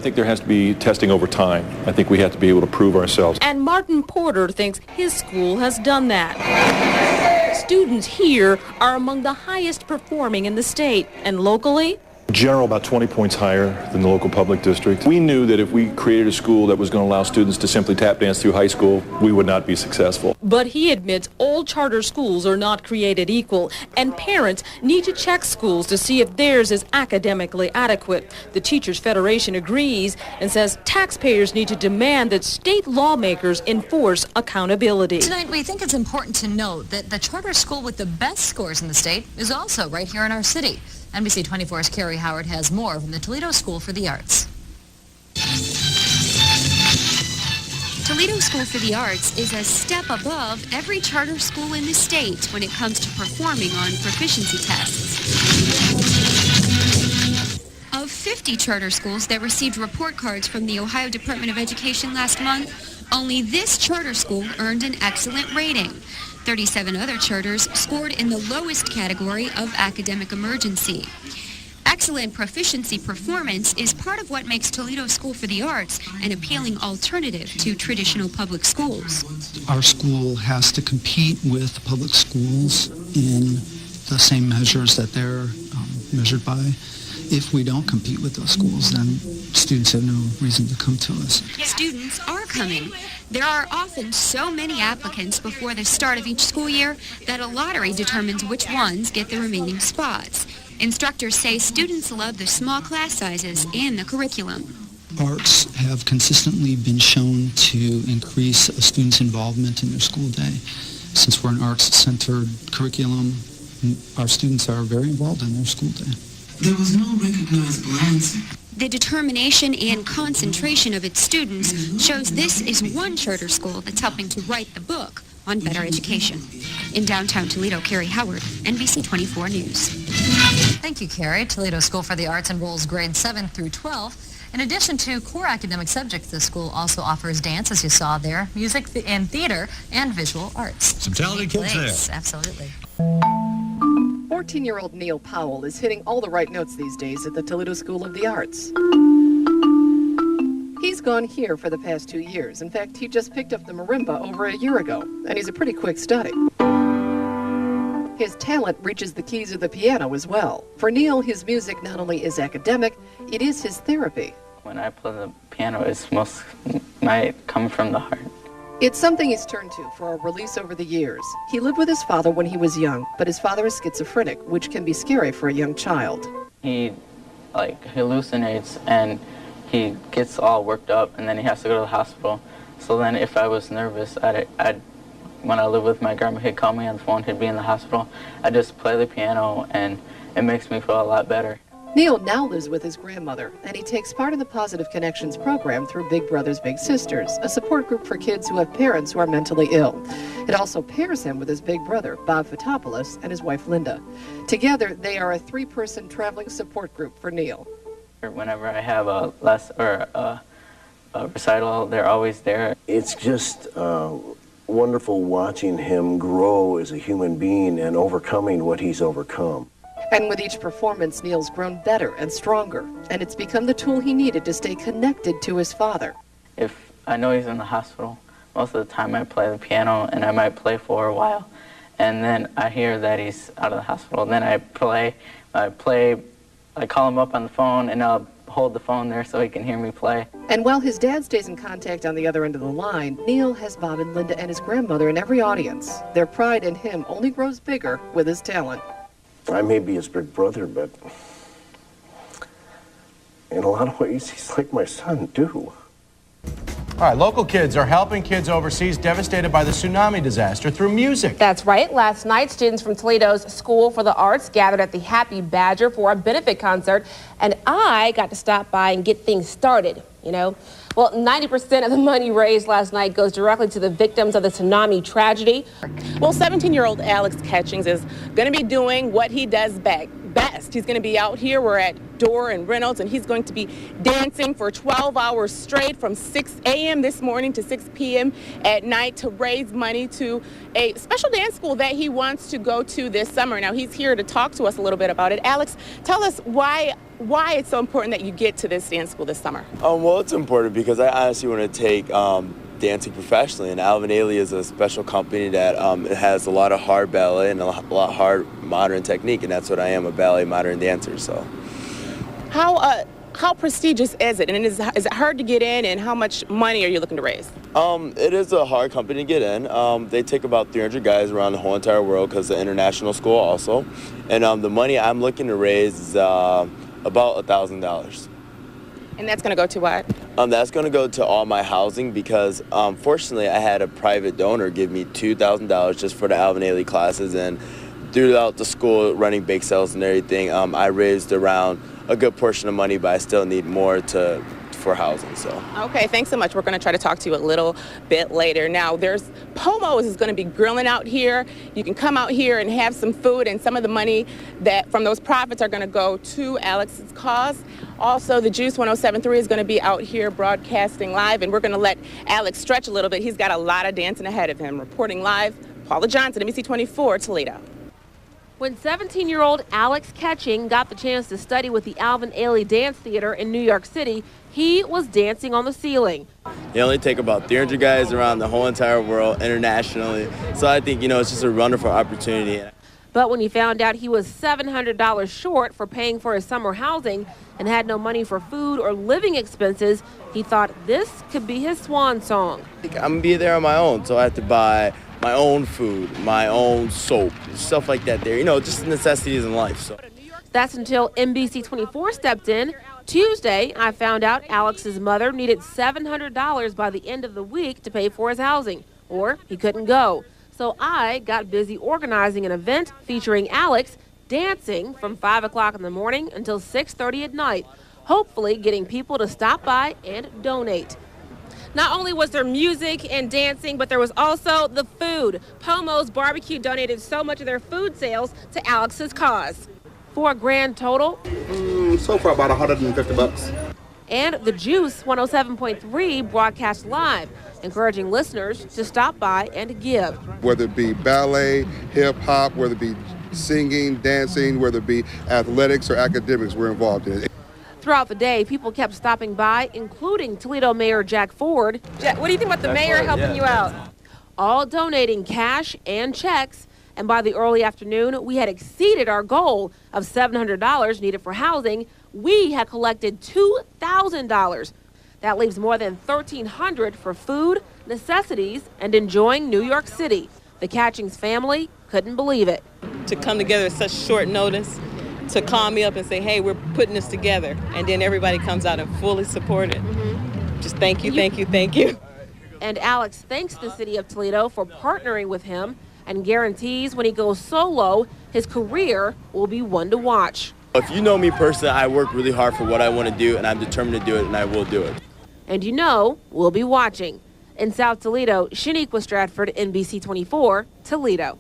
think there has to be testing over time. I think we have to be able to prove ourselves. And Martin Porter thinks his school has done that. Students here are among the highest performing in the state, and locally, In general, about 20 points higher than the local public district. We knew that if we created a school that was going to allow students to simply tap dance through high school, we would not be successful. But he admits all charter schools are not created equal, and parents need to check schools to see if theirs is academically adequate. The Teachers Federation agrees and says taxpayers need to demand that state lawmakers enforce accountability. Tonight, we think it's important to note that the charter school with the best scores in the state is also right here in our city. NBC 24's Carrie Howard has more from the Toledo School for the Arts. Toledo School for the Arts is a step above every charter school in the state when it comes to performing on proficiency tests. Of 50 charter schools that received report cards from the Ohio Department of Education last month, only this charter school earned an excellent rating. 37 other charters scored in the lowest category of academic emergency. Excellent proficiency performance is part of what makes Toledo School for the Arts an appealing alternative to traditional public schools. Our school has to compete with public schools in the same measures that they're measured by. If we don't compete with those schools, then students have no reason to come to us. Students are coming. There are often so many applicants before the start of each school year that a lottery determines which ones get the remaining spots. Instructors say students love the small class sizes and the curriculum. Arts have consistently been shown to increase a student's involvement in their school day. Since we're an arts-centered curriculum, our students are very involved in their school day. There was no recognizable answer. The determination and concentration of its students shows this is one charter school that's helping to write the book on better education. In downtown Toledo, Carrie Howard, NBC 24 News. Thank you, Carrie. Toledo School for the Arts enrolls grades 7 through 12. In addition to core academic subjects, the school also offers dance, as you saw there, music and theater, and visual arts. Some talented kids there. Absolutely. 14-year-old Neil Powell is hitting all the right notes these days at the Toledo School of the Arts. He's gone here for the past 2 years. In fact, he just picked up the marimba over a year ago, and he's a pretty quick study. His talent reaches the keys of the piano as well. For Neil, his music not only is academic, it is his therapy. When I play the piano, it's most might come from the heart. It's something he's turned to for a release over the years. He lived with his father when he was young, but his father is schizophrenic, which can be scary for a young child. He hallucinates and he gets all worked up, and then he has to go to the hospital. So then if I was nervous, when I lived with my grandma, he'd call me on the phone, he'd be in the hospital. I just play the piano and it makes me feel a lot better. Neil now lives with his grandmother, and he takes part in the Positive Connections program through Big Brothers Big Sisters, a support group for kids who have parents who are mentally ill. It also pairs him with his big brother, Bob Fotopoulos, and his wife, Linda. Together, they are a 3-person traveling support group for Neil. Whenever I have a recital, they're always there. It's just wonderful watching him grow as a human being and overcoming what he's overcome. And with each performance, Neil's grown better and stronger, and it's become the tool he needed to stay connected to his father. If I know he's in the hospital, most of the time I play the piano and I might play for a while, and then I hear that he's out of the hospital. Then I call him up on the phone, and I'll hold the phone there so he can hear me play. And while his dad stays in contact on the other end of the line, Neil has Bob and Linda and his grandmother in every audience. Their pride in him only grows bigger with his talent. I may be his big brother, but in a lot of ways, he's like my son, too. All right, local kids are helping kids overseas devastated by the tsunami disaster through music. That's right. Last night, students from Toledo's School for the Arts gathered at the Happy Badger for a benefit concert, and I got to stop by and get things started, you know. Well, 90% of the money raised last night goes directly to the victims of the tsunami tragedy. Well, 17-year-old Alex Catchings is going to be doing what he does best. He's going to be out here. We're at Dorr and Reynolds, and he's going to be dancing for 12 hours straight from 6 a.m. this morning to 6 p.m. at night to raise money to a special dance school that he wants to go to this summer. Now, he's here to talk to us a little bit about it. Alex, tell us why it's so important that you get to this dance school this summer. Well, it's important because I honestly want to take dancing professionally, and Alvin Ailey is a special company that has a lot of hard ballet and a lot of hard modern technique, and that's what I am, a ballet modern dancer. So how prestigious is it, and is it hard to get in, and how much money are you looking to raise? It is a hard company to get in. They take about 300 guys around the whole entire world because it's an international school also, and the money I'm looking to raise is about $1,000. And that's going to go to what? That's going to go to all my housing because, fortunately, I had a private donor give me $2,000 just for the Alvin Ailey classes, and throughout the school, running bake sales and everything, I raised around a good portion of money, but I still need more for housing. So. Okay, thanks so much. We're going to try to talk to you a little bit later. Now, there's Pomo's is going to be grilling out here. You can come out here and have some food, and some of the money that from those profits are going to go to Alex's cause. Also, the Juice 107.3 is going to be out here broadcasting live, and we're going to let Alex stretch a little bit. He's got a lot of dancing ahead of him. Reporting live, Paula Johnson, NBC 24, Toledo. When 17-year-old Alex Ketching got the chance to study with the Alvin Ailey Dance Theater in New York City, he was dancing on the ceiling. They only take about 300 guys around the whole entire world internationally. So I think, it's just a wonderful opportunity. But when he found out he was $700 short for paying for his summer housing and had no money for food or living expenses, he thought this could be his swan song. I'm going to be there on my own, so I have to buy my own food, my own soap, stuff like that there, just necessities in life. So. That's until NBC 24 stepped in. Tuesday, I found out Alex's mother needed $700 by the end of the week to pay for his housing, or he couldn't go. So I got busy organizing an event featuring Alex dancing from 5 o'clock in the morning until 6:30 at night, hopefully getting people to stop by and donate. Not only was there music and dancing, but there was also the food. Pomo's Barbecue donated so much of their food sales to Alex's cause. For a grand total, so far about $150. And the Juice 107.3 broadcast live, encouraging listeners to stop by and give. Whether it be ballet, hip hop, whether it be singing, dancing, whether it be athletics or academics, we're involved in it. Throughout the day, people kept stopping by, including Toledo Mayor Jack Ford. Jack, what do you think about the mayor helping you out? All donating cash and checks. And by the early afternoon, we had exceeded our goal of $700 needed for housing. We had collected $2,000. That leaves more than $1,300 for food, necessities, and enjoying New York City. The Catchings family couldn't believe it. To come together at such short notice, to call me up and say, hey, we're putting this together, and then everybody comes out and fully support it. Just thank you, thank you, thank you. And Alex thanks the city of Toledo for partnering with him and guarantees when he goes solo, his career will be one to watch. If you know me personally, I work really hard for what I want to do, and I'm determined to do it, and I will do it. And we'll be watching. In South Toledo, Shaniqua Stratford, NBC 24, Toledo.